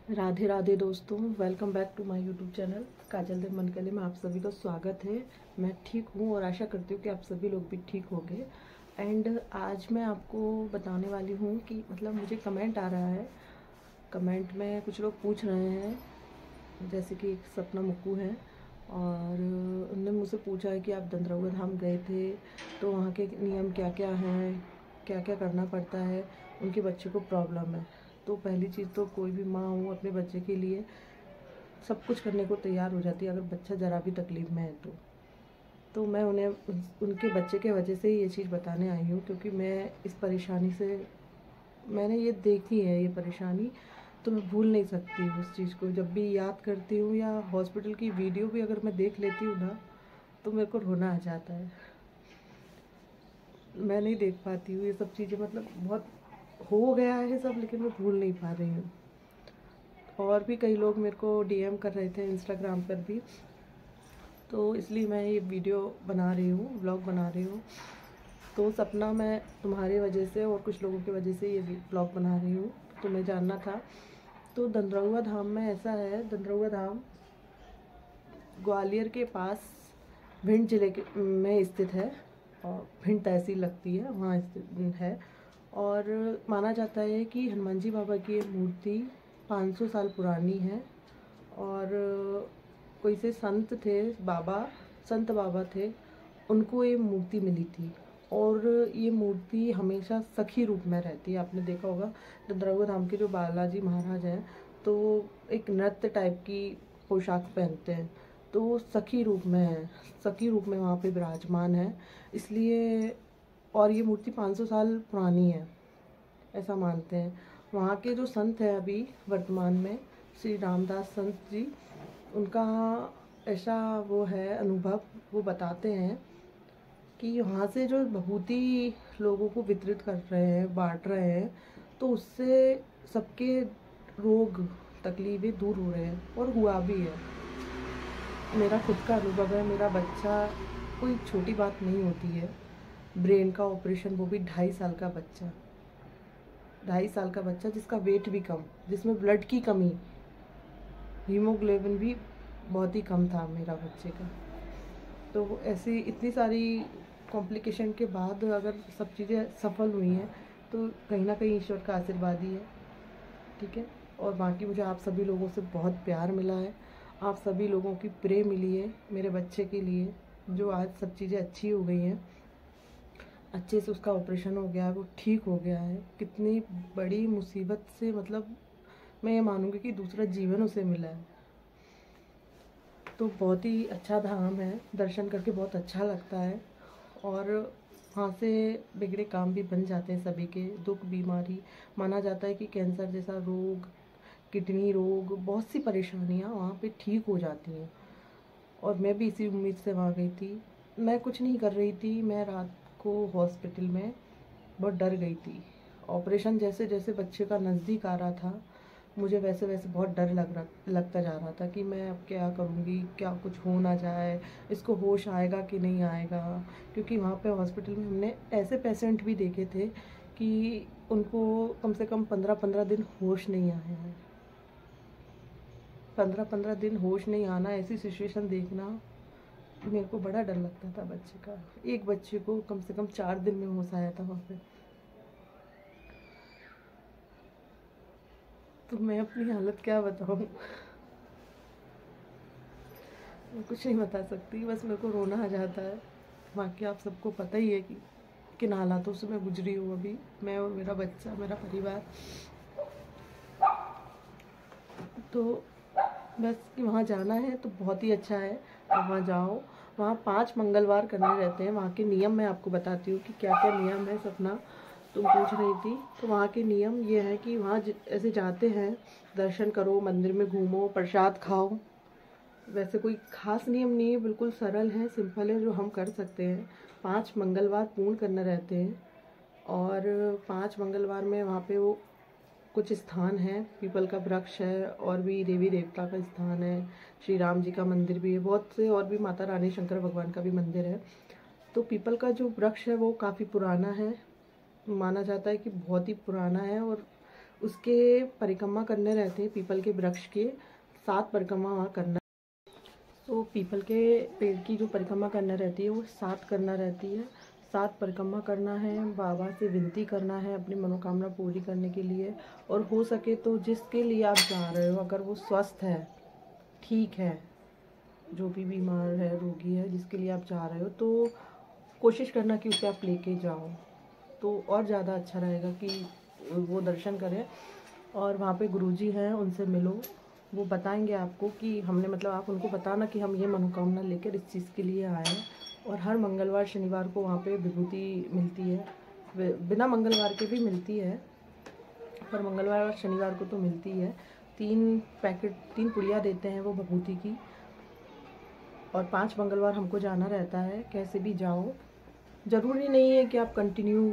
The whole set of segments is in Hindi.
राधे राधे दोस्तों, welcome back to my YouTube channel Kajal Dev Mankale में आप सभी का स्वागत है। मैं ठीक हूँ और आशा करती हूँ कि आप सभी लोग भी ठीक होंगे। एंड आज मैं आपको बताने वाली हूँ कि मतलब मुझे कमेंट आ रहा है। कमेंट में कुछ लोग पूछ रहे हैं, जैसे कि एक सपना मुक्कू है और उनने मुझसे पूछा है कि आप दंतरौगा धाम गए थे तो वहाँ के नियम क्या क्या हैं, क्या क्या करना पड़ता है, उनके बच्चे को प्रॉब्लम है। तो पहली चीज़ तो कोई भी माँ हो अपने बच्चे के लिए सब कुछ करने को तैयार हो जाती है अगर बच्चा ज़रा भी तकलीफ़ में है तो मैं उन्हें उनके बच्चे के वजह से ही ये चीज़ बताने आई हूँ, क्योंकि मैं इस परेशानी से मैंने ये देखी है ये परेशानी, तो मैं भूल नहीं सकती उस चीज़ को। जब भी याद करती हूँ या हॉस्पिटल की वीडियो भी अगर मैं देख लेती हूँ ना, तो मेरे को रोना आ जाता है। मैं नहीं देख पाती हूँ ये सब चीज़ें, मतलब बहुत हो गया है सब, लेकिन मैं भूल नहीं पा रही हूँ। और भी कई लोग मेरे को डीएम कर रहे थे इंस्टाग्राम पर भी, तो इसलिए मैं ये वीडियो बना रही हूँ, व्लॉग बना रही हूँ। तो सपना, मैं तुम्हारी वजह से और कुछ लोगों की वजह से ये व्लॉग बना रही हूँ, तुम्हें जानना था। तो दंतरौगा धाम में ऐसा है, दंतरौगा धाम ग्वालियर के पास भिंड जिले के में स्थित है और भिंड तहसील लगती है, वहाँ स्थित है। और माना जाता है कि हनुमान जी बाबा की ये मूर्ति 500 साल पुरानी है। और कोई से संत थे, संत बाबा थे, उनको ये मूर्ति मिली थी। और ये मूर्ति हमेशा सखी रूप में रहती है। आपने देखा होगा दंतरौगा धाम के जो बालाजी महाराज हैं, तो एक नृत्य टाइप की पोशाक पहनते हैं, तो वो सखी रूप में है, सखी रूप में वहाँ पे विराजमान है इसलिए। और ये मूर्ति 500 साल पुरानी है ऐसा मानते हैं। वहाँ के जो संत हैं अभी वर्तमान में, श्री रामदास संत जी, उनका ऐसा वो है अनुभव, वो बताते हैं कि वहाँ से जो विभूति लोगों को वितरित कर रहे हैं, बांट रहे हैं, तो उससे सबके रोग तकलीफ़ें दूर हो रहे हैं और हुआ भी है। मेरा खुद का अनुभव है। मेरा बच्चा, कोई छोटी बात नहीं होती है, ब्रेन का ऑपरेशन, वो भी 2.5 साल का बच्चा, 2.5 साल का बच्चा जिसका वेट भी कम, जिसमें ब्लड की कमी, हीमोग्लोबिन भी बहुत ही कम था मेरा बच्चे का। तो ऐसी इतनी सारी कॉम्प्लिकेशन के बाद अगर सब चीज़ें सफल हुई हैं, तो कहीं ना कहीं ईश्वर का आशीर्वाद ही है, ठीक है। और बाकी मुझे आप सभी लोगों से बहुत प्यार मिला है, आप सभी लोगों की प्रेम मिली है मेरे बच्चे के लिए, जो आज सब चीज़ें अच्छी हो गई हैं, अच्छे से उसका ऑपरेशन हो गया है, वो ठीक हो गया है। कितनी बड़ी मुसीबत से, मतलब मैं ये मानूंगी कि दूसरा जीवन उसे मिला है। तो बहुत ही अच्छा धाम है, दर्शन करके बहुत अच्छा लगता है। और वहाँ से बिगड़े काम भी बन जाते हैं सभी के, दुख बीमारी, माना जाता है कि कैंसर जैसा रोग, किडनी रोग, बहुत सी परेशानियाँ वहाँ पे ठीक हो जाती हैं। और मैं भी इसी उम्मीद से वहाँ गई थी। मैं कुछ नहीं कर रही थी, मैं रात को हॉस्पिटल में बहुत डर गई थी। ऑपरेशन जैसे जैसे बच्चे का नज़दीक आ रहा था, मुझे वैसे वैसे बहुत डर लगता जा रहा था कि मैं अब क्या करूँगी, क्या कुछ हो ना जाए, इसको होश आएगा कि नहीं आएगा। क्योंकि वहाँ पे हॉस्पिटल में हमने ऐसे पेशेंट भी देखे थे कि उनको कम से कम 15-15 दिन होश नहीं आया है। 15-15 दिन होश नहीं आना, ऐसी सिचुएशन देखना मेरे को बड़ा डर लगता था बच्चे का। एक बच्चे को कम से कम 4 दिन में होश आया था वहाँ पे। तो मैं अपनी हालत क्या बताऊँ, मैं कुछ नहीं बता सकती, बस मेरे को रोना आ जाता है। बाकी आप सबको पता ही है कि किन हालातों से मैं गुजरी हूँ अभी, मैं और मेरा बच्चा, मेरा परिवार। तो बस कि वहाँ जाना है तो बहुत ही अच्छा है, वहाँ जाओ। वहाँ 5 मंगलवार करने रहते हैं। वहाँ के नियम मैं आपको बताती हूँ कि क्या क्या नियम है। सपना, तुम पूछ रही थी, तो वहाँ के नियम ये है कि वहाँ ऐसे जाते हैं, दर्शन करो, मंदिर में घूमो, प्रसाद खाओ। वैसे कोई खास नियम नहीं है, बिल्कुल सरल है, सिंपल है, जो हम कर सकते हैं। 5 मंगलवार पूर्ण करने रहते हैं। और 5 मंगलवार में वहाँ पे वो कुछ स्थान है, पीपल का वृक्ष है, और भी देवी देवता का स्थान है, श्री राम जी का मंदिर भी है, बहुत से, और भी माता रानी शंकर भगवान का भी मंदिर है। तो पीपल का जो वृक्ष है वो काफ़ी पुराना है, माना जाता है कि बहुत ही पुराना है। और उसके परिक्रमा करने रहते हैं, पीपल के वृक्ष के 7 परिक्रमा वहाँ करना। तो पीपल के पेड़ की जो परिक्रमा करना रहती है वो 7 करना रहती है। 7 परिक्रमा करना है, बाबा से विनती करना है अपनी मनोकामना पूरी करने के लिए। और हो सके तो जिसके लिए आप जा रहे हो, अगर वो स्वस्थ है, ठीक है, जो भी बीमार है, रोगी है, जिसके लिए आप जा रहे हो, तो कोशिश करना कि उसे आप लेके जाओ, तो और ज़्यादा अच्छा रहेगा कि वो दर्शन करें। और वहाँ पे गुरुजी हैं, उनसे मिलो, वो बताएंगे आपको कि हमने, मतलब आप उनको बताना कि हम ये मनोकामना लेकर इस चीज़ के लिए आए हैं। और हर मंगलवार शनिवार को वहाँ पे विभूति मिलती है, बिना मंगलवार के भी मिलती है, पर मंगलवार और शनिवार को तो मिलती है। 3 पैकेट, 3 पुड़िया देते हैं वो विभूति की। और 5 मंगलवार हमको जाना रहता है, कैसे भी जाओ। ज़रूरी नहीं है कि आप कंटिन्यू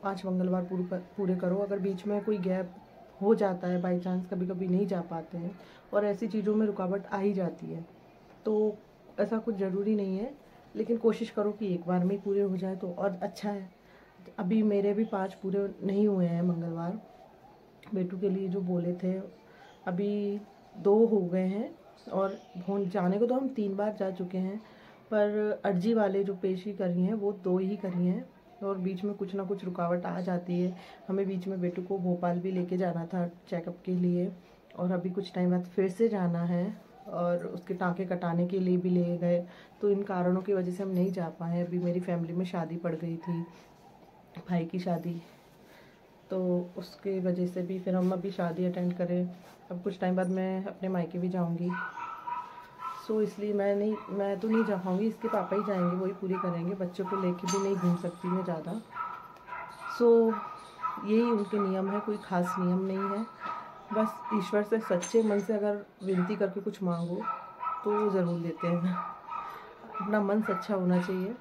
5 मंगलवार पूरे करो। अगर बीच में कोई गैप हो जाता है, बाई चांस कभी कभी नहीं जा पाते हैं, और ऐसी चीज़ों में रुकावट आ ही जाती है, तो ऐसा कुछ ज़रूरी नहीं है। लेकिन कोशिश करो कि एक बार में ही पूरे हो जाए तो और अच्छा है। अभी मेरे भी 5 पूरे नहीं हुए हैं मंगलवार, बेटू के लिए जो बोले थे, अभी 2 हो गए हैं। और जाने को तो हम 3 बार जा चुके हैं, पर अर्जी वाले जो पेशी करी हैं वो 2 ही करी हैं। और बीच में कुछ ना कुछ रुकावट आ जाती है। हमें बीच में बेटू को भोपाल भी लेके जाना था चेकअप के लिए, और अभी कुछ टाइम बाद फिर से जाना है, और उसके टाँके कटाने के लिए भी ले गए। तो इन कारणों की वजह से हम नहीं जा पाए। अभी मेरी फैमिली में शादी पड़ गई थी, भाई की शादी, तो उसके वजह से भी फिर हम अभी शादी अटेंड करें। अब कुछ टाइम बाद मैं अपने मायके भी जाऊंगी, सो इसलिए मैं तो नहीं जा पाऊँगी, इसके पापा ही जाएंगे, वही पूरी करेंगे। बच्चों को लेके भी नहीं घूम सकती मैं ज़्यादा। सो यही उनके नियम है, कोई ख़ास नियम नहीं है। बस ईश्वर से सच्चे मन से अगर विनती करके कुछ मांगो तो वो ज़रूर देते हैं। अपना मन सच्चा होना चाहिए,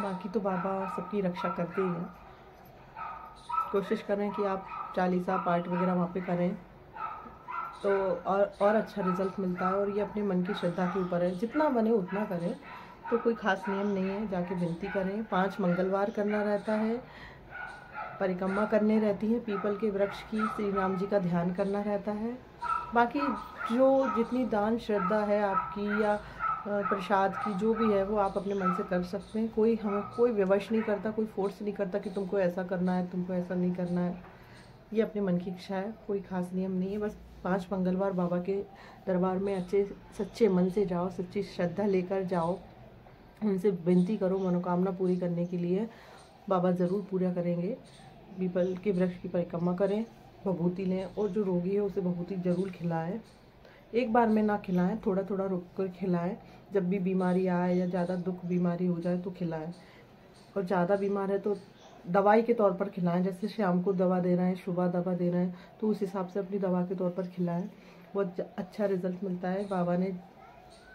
बाकी तो बाबा सबकी रक्षा करते ही हैं। कोशिश करें कि आप चालीसा पाठ वगैरह वहाँ पे करें, तो और अच्छा रिज़ल्ट मिलता है। और ये अपने मन की श्रद्धा के ऊपर है, जितना बने उतना करें, तो कोई ख़ास नियम नहीं है। जाके विनती करें। 5 मंगलवार करना रहता है, परिक्रमा करने रहती है पीपल के वृक्ष की, श्री राम जी का ध्यान करना रहता है। बाकी जो जितनी दान श्रद्धा है आपकी, या प्रसाद की जो भी है, वो आप अपने मन से कर सकते हैं। कोई विवश नहीं करता, कोई फोर्स नहीं करता कि तुमको ऐसा करना है, तुमको ऐसा नहीं करना है। ये अपने मन की इच्छा है, कोई ख़ास नियम नहीं है। बस 5 मंगलवार बाबा के दरबार में अच्छे सच्चे मन से जाओ, सच्ची श्रद्धा लेकर जाओ, उनसे विनती करो मनोकामना पूरी करने के लिए, बाबा ज़रूर पूरा करेंगे। पीपल के वृक्ष की परिक्रमा करें, विभूति लें, और जो रोगी है उसे विभूति ज़रूर खिलाएं। एक बार में ना खिलाएं, थोड़ा थोड़ा रुक कर खिलाएं। जब भी बीमारी आए या ज़्यादा दुख बीमारी हो जाए तो खिलाएं। और ज़्यादा बीमार है तो दवाई के तौर पर खिलाएं। जैसे शाम को दवा दे रहे हैं, सुबह दवा दे रहे हैं, तो उस हिसाब से अपनी दवा के तौर पर खिलाएं। बहुत अच्छा रिज़ल्ट मिलता है। बाबा ने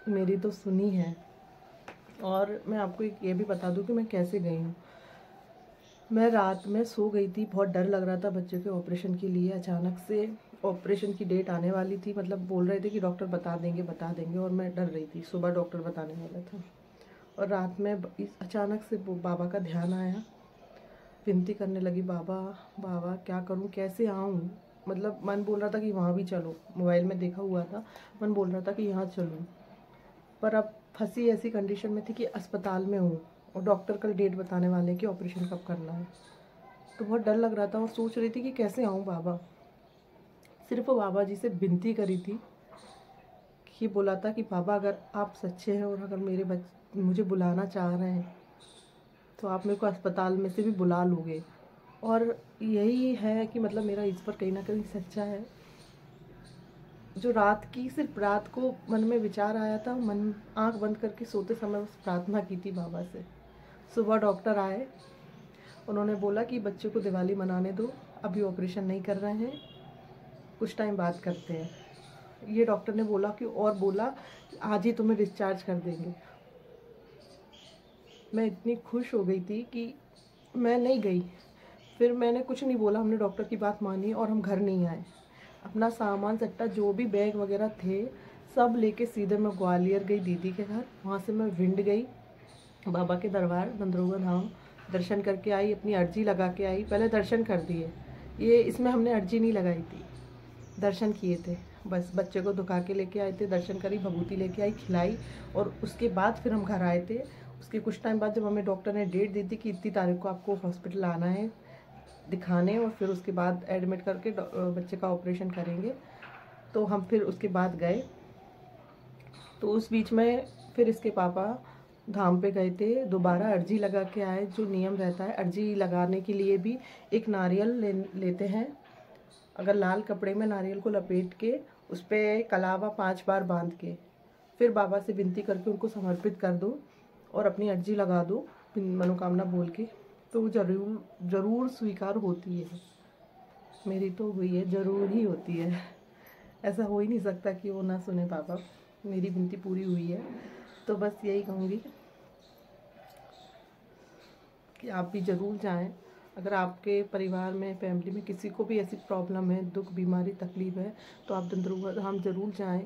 मेरी तो सुनी है। और मैं आपको ये भी बता दूं कि मैं कैसे गई हूँ। मैं रात में सो गई थी, बहुत डर लग रहा था बच्चों के ऑपरेशन के लिए। अचानक से ऑपरेशन की डेट आने वाली थी, मतलब बोल रहे थे कि डॉक्टर बता देंगे, और मैं डर रही थी। सुबह डॉक्टर बताने वाला था, और रात में अचानक से बाबा का ध्यान आया। विनती करने लगी, बाबा बाबा क्या करूं, कैसे आऊं। मतलब मन बोल रहा था कि वहाँ भी चलो, मोबाइल में देखा हुआ था, मन बोल रहा था कि यहाँ चलूं। पर अब फंसी ऐसी कंडीशन में थी कि अस्पताल में हूँ, और डॉक्टर कल डेट बताने वाले कि ऑपरेशन कब करना है। तो बहुत डर लग रहा था, और सोच रही थी कि कैसे आऊँ बाबा। सिर्फ बाबा जी से विनती करी थी, कि बोला था कि बाबा अगर आप सच्चे हैं, और अगर मुझे बुलाना चाह रहे हैं, तो आप मेरे को अस्पताल में से भी बुला लोगे। और यही है कि मतलब मेरा ईश्वर कहीं ना कहीं सच्चा है। जो सिर्फ रात को मन में विचार आया था, मन आंख बंद करके सोते समय बस प्रार्थना की थी बाबा से। सुबह डॉक्टर आए, उन्होंने बोला कि बच्चे को दिवाली मनाने दो, अभी ऑपरेशन नहीं कर रहे हैं, कुछ टाइम बाद करते हैं। ये डॉक्टर ने बोला कि आज ही तुम्हें डिस्चार्ज कर देंगे। मैं इतनी खुश हो गई थी कि मैं नहीं गई। फिर मैंने कुछ नहीं बोला, हमने डॉक्टर की बात मानी और हम घर नहीं आए। अपना सामान सट्टा जो भी बैग वगैरह थे सब लेके सीधे मैं ग्वालियर गई दीदी के घर। वहाँ से मैं भिंड गई बाबा के दरबार नंदरोगा धाम, दर्शन करके आई, अपनी अर्जी लगा के आई। पहले दर्शन कर दिए, ये इसमें हमने अर्जी नहीं लगाई थी, दर्शन किए थे। बस बच्चे को दुखा के लेके आए थे, दर्शन करी, भभूति लेके आई, खिलाई, और उसके बाद फिर हम घर आए थे। उसके कुछ टाइम बाद जब हमें डॉक्टर ने डेट दी थी कि इतनी तारीख को आपको हॉस्पिटल आना है दिखाने, और फिर उसके बाद एडमिट करके बच्चे का ऑपरेशन करेंगे, तो हम फिर उसके बाद गए। तो उस बीच में फिर इसके पापा धाम पे गए थे, दोबारा अर्जी लगा के आए। जो नियम रहता है, अर्जी लगाने के लिए भी एक नारियल लेते हैं। अगर लाल कपड़े में नारियल को लपेट के उस पर कलावा 5 बार बांध के फिर बाबा से विनती करके उनको समर्पित कर दो और अपनी अर्जी लगा दो मनोकामना बोल के, तो ज़रूर स्वीकार होती है। मेरी तो हुई है, ज़रूर ही होती है। ऐसा हो ही नहीं सकता कि वो ना सुने पापा। मेरी विनती पूरी हुई है। तो बस यही कहूँगी कि आप भी ज़रूर जाएं। अगर आपके परिवार में, फैमिली में किसी को भी ऐसी प्रॉब्लम है, दुख, बीमारी, तकलीफ़ है, तो आप दंतरुआ धाम ज़रूर जाएं,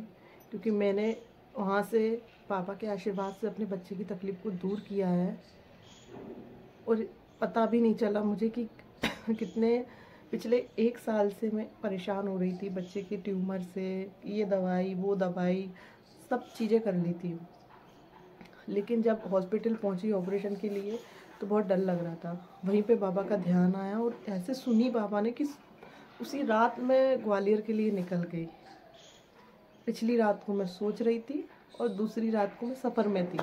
क्योंकि मैंने वहाँ से पापा के आशीर्वाद से अपने बच्चे की तकलीफ़ को दूर किया है। और पता भी नहीं चला मुझे कि कितने पिछले 1 साल से मैं परेशान हो रही थी बच्चे के ट्यूमर से। ये दवाई, वो दवाई, सब चीज़ें कर ली थी। लेकिन जब हॉस्पिटल पहुंची ऑपरेशन के लिए तो बहुत डर लग रहा था। वहीं पे बाबा का ध्यान आया और ऐसे सुनी बाबा ने कि उसी रात मैं ग्वालियर के लिए निकल गई। पिछली रात को मैं सोच रही थी और दूसरी रात को मैं सफ़र में थी।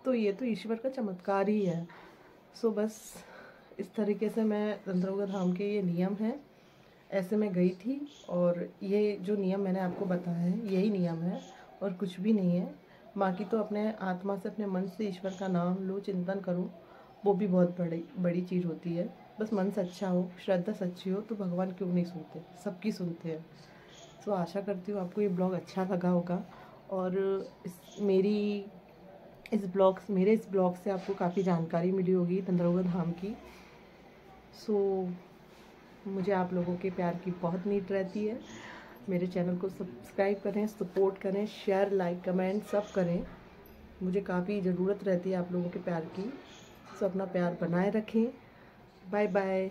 तो ये तो ईश्वर का चमत्कार ही है। सो बस इस तरीके से मैं दंतरुआ धाम के ये नियम हैं, ऐसे मैं गई थी। और ये जो नियम मैंने आपको बताया है, यही नियम है और कुछ भी नहीं है। बाकी तो अपने आत्मा से, अपने मन से ईश्वर का नाम लो, चिंतन करो, वो भी बहुत बड़ी चीज़ होती है। बस मन सच्चा हो, श्रद्धा सच्ची हो, तो भगवान क्यों नहीं सुनते, सबकी सुनते हैं। तो आशा करती हूँ आपको ये ब्लॉग अच्छा लगा होगा, और मेरे इस ब्लॉग से आपको काफ़ी जानकारी मिली होगी दंतरुआ धाम की। सो मुझे आप लोगों के प्यार की बहुत नीड रहती है। मेरे चैनल को सब्सक्राइब करें, सपोर्ट करें, शेयर, लाइक, कमेंट सब करें। मुझे काफ़ी ज़रूरत रहती है आप लोगों के प्यार की। सो अपना प्यार बनाए रखें। Bye bye.